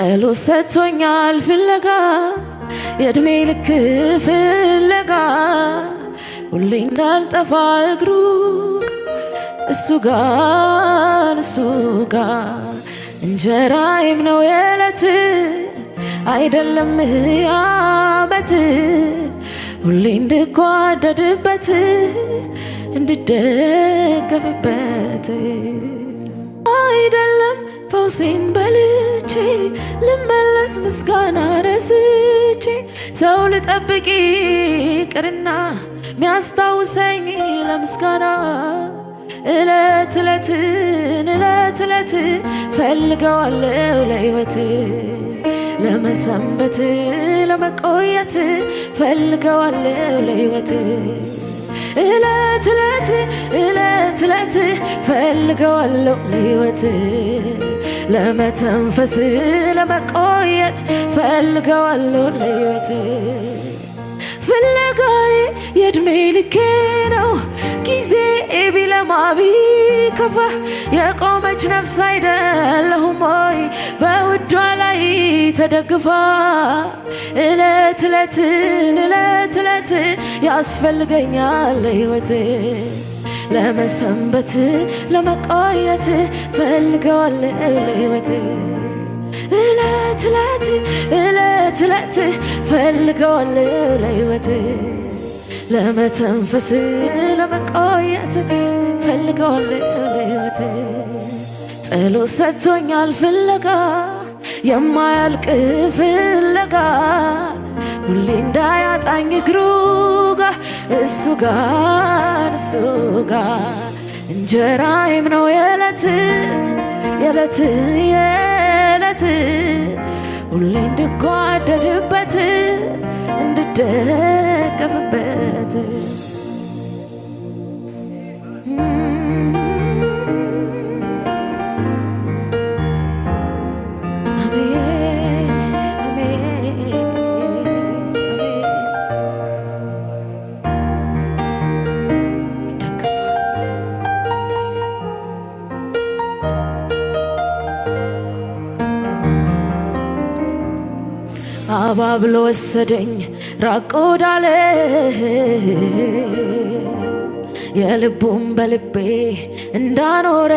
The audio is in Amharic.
ጸሎት ሰጥቶኛል ፍለጋ የእድሜ ልክ ፍለጋ ሁሌ እንዳልጠፋ እግሩ እሱ ጋር እንጀራዬም ነው የዕለት አይደለም ያመት ሁሌ እንድጓደድበት እንድደገፍበት አይደለም ፈውሴን በልቼ ልመለስ ምስጋና ረስቼ ሰው ልጠብቅ ይቅርና ሚያስታውሰኝ ለምስጋና እለት እለት ፈልገዋለሁ ለሕይወት ለመሰንበት ለመቆየት ፈልገዋለሁ ለሕይወት እለት እለት ፈልገዋለሁ ለሕይወት ለመተንፈስ ለመቆየት ፈልገዋለሁ ለሕይወት ፍለጋዬ የእድሜ ልኬ ነው ጊዜ ቢለማ ቢከፋ የቆመች ነፍስ አይደለሁም ሆይ በውዷ ላይ ተደግፋ እለት እለት ያስፈልገኛል ለሕይወት ለመሰንበት ለመቆየት ፈልገዋለሁ ለሕይወት እለት እለት ፈልገዋለሁ ለሕይወት ለመተንፈስ ለመቆየት ፈልገዋለሁ ለሕይወት ጸሎት ሰጥቶኛል ፍለጋ የማያልቅ ፍለጋ ሁሌ እንዳያጣኝ እግሩ ጋር እሱ ጋር እንጀራዬም ነው የዕለት ሁሌ እንድጓደድበት እንድደገፍበት አባብሎ ወሰደኝ ራቅ ወዳለ የልቡን በልቤ እንዳኖረ